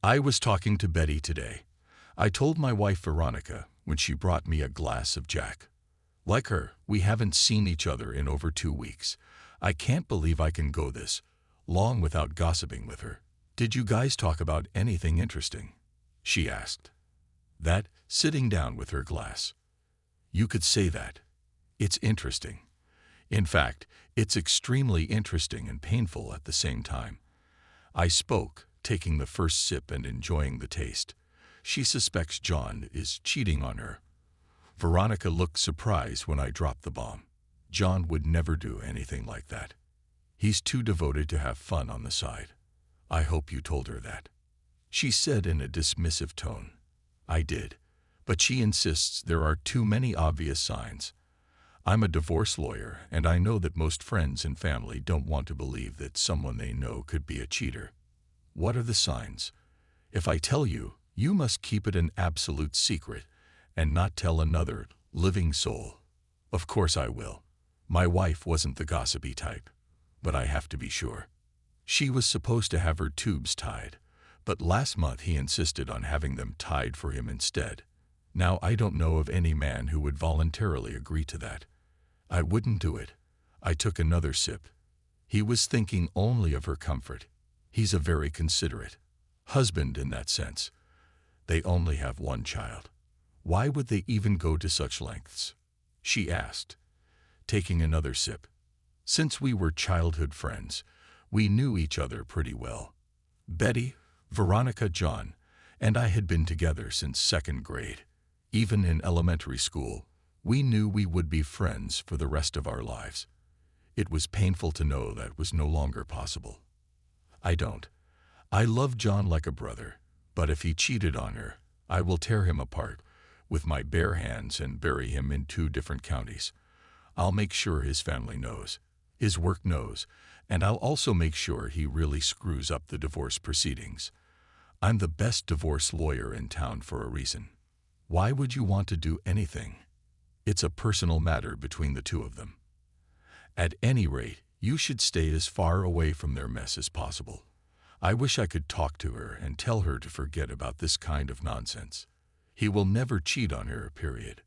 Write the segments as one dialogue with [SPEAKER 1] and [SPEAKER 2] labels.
[SPEAKER 1] I was talking to Betty today. I told my wife Veronica when she brought me a glass of Jack. Like her, we haven't seen each other in over 2 weeks. I can't believe I can go this long without gossiping with her. Did you guys talk about anything interesting? She asked. That, sitting down with her glass. You could say that. It's interesting. In fact, it's extremely interesting and painful at the same time. I spoke, taking the first sip and enjoying the taste. She suspects John is cheating on her. Veronica looked surprised when I dropped the bomb. John would never do anything like that. He's too devoted to have fun on the side. I hope you told her that. She said in a dismissive tone. I did, but she insists there are too many obvious signs. I'm a divorce lawyer, and I know that most friends and family don't want to believe that someone they know could be a cheater. What are the signs? If I tell you, you must keep it an absolute secret and not tell another living soul. Of course I will. My wife wasn't the gossipy type, but I have to be sure. She was supposed to have her tubes tied, but last month he insisted on having them tied for him instead. Now I don't know of any man who would voluntarily agree to that. I wouldn't do it. I took another sip. He was thinking only of her comfort. He's a very considerate husband in that sense. They only have one child. Why would they even go to such lengths? She asked, taking another sip. Since we were childhood friends, we knew each other pretty well. Betty, Veronica, John, and I had been together since 2nd grade. Even in elementary school, we knew we would be friends for the rest of our lives. It was painful to know that was no longer possible. I love John like a brother, but if he cheated on her, I will tear him apart with my bare hands and bury him in 2 different counties. I'll make sure his family knows, his work knows, and I'll also make sure he really screws up the divorce proceedings. I'm the best divorce lawyer in town for a reason. Why would you want to do anything? It's a personal matter between the 2 of them. At any rate, you should stay as far away from their mess as possible. I wish I could talk to her and tell her to forget about this kind of nonsense. He will never cheat on her, period.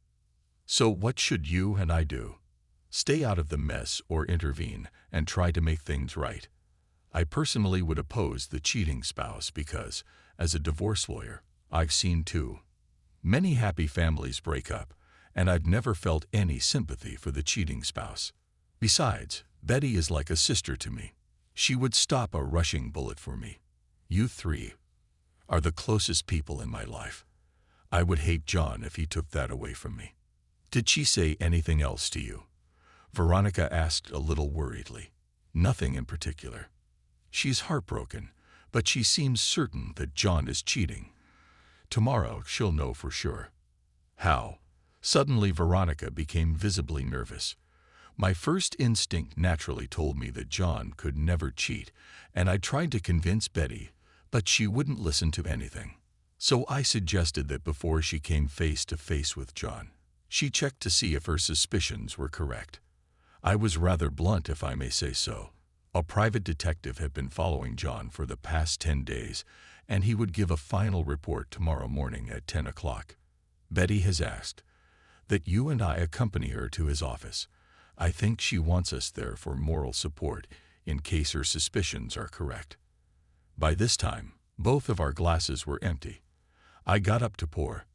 [SPEAKER 1] So what should you and I do? Stay out of the mess or intervene and try to make things right. I personally would oppose the cheating spouse because, as a divorce lawyer, I've seen too many happy families break up, and I've never felt any sympathy for the cheating spouse. Besides, Betty is like a sister to me. She would stop a rushing bullet for me. You 3 are the closest people in my life. I would hate John if he took that away from me. Did she say anything else to you? Veronica asked a little worriedly. Nothing in particular. She's heartbroken, but she seems certain that John is cheating. Tomorrow she'll know for sure. How? Suddenly Veronica became visibly nervous. My first instinct naturally told me that John could never cheat, and I tried to convince Betty, but she wouldn't listen to anything. So I suggested that before she came face to face with John, she checked to see if her suspicions were correct. I was rather blunt, if I may say so. A private detective had been following John for the past 10 days, and he would give a final report tomorrow morning at 10 o'clock. Betty has asked that you and I accompany her to his office. I think she wants us there for moral support in case her suspicions are correct. By this time, both of our glasses were empty. I got up to pour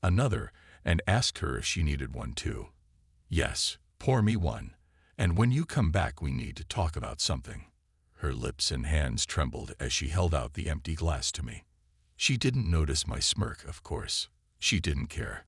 [SPEAKER 1] another and asked her if she needed one too. Yes, pour me one, and when you come back we need to talk about something. Her lips and hands trembled as she held out the empty glass to me. She didn't notice my smirk, of course. She didn't care.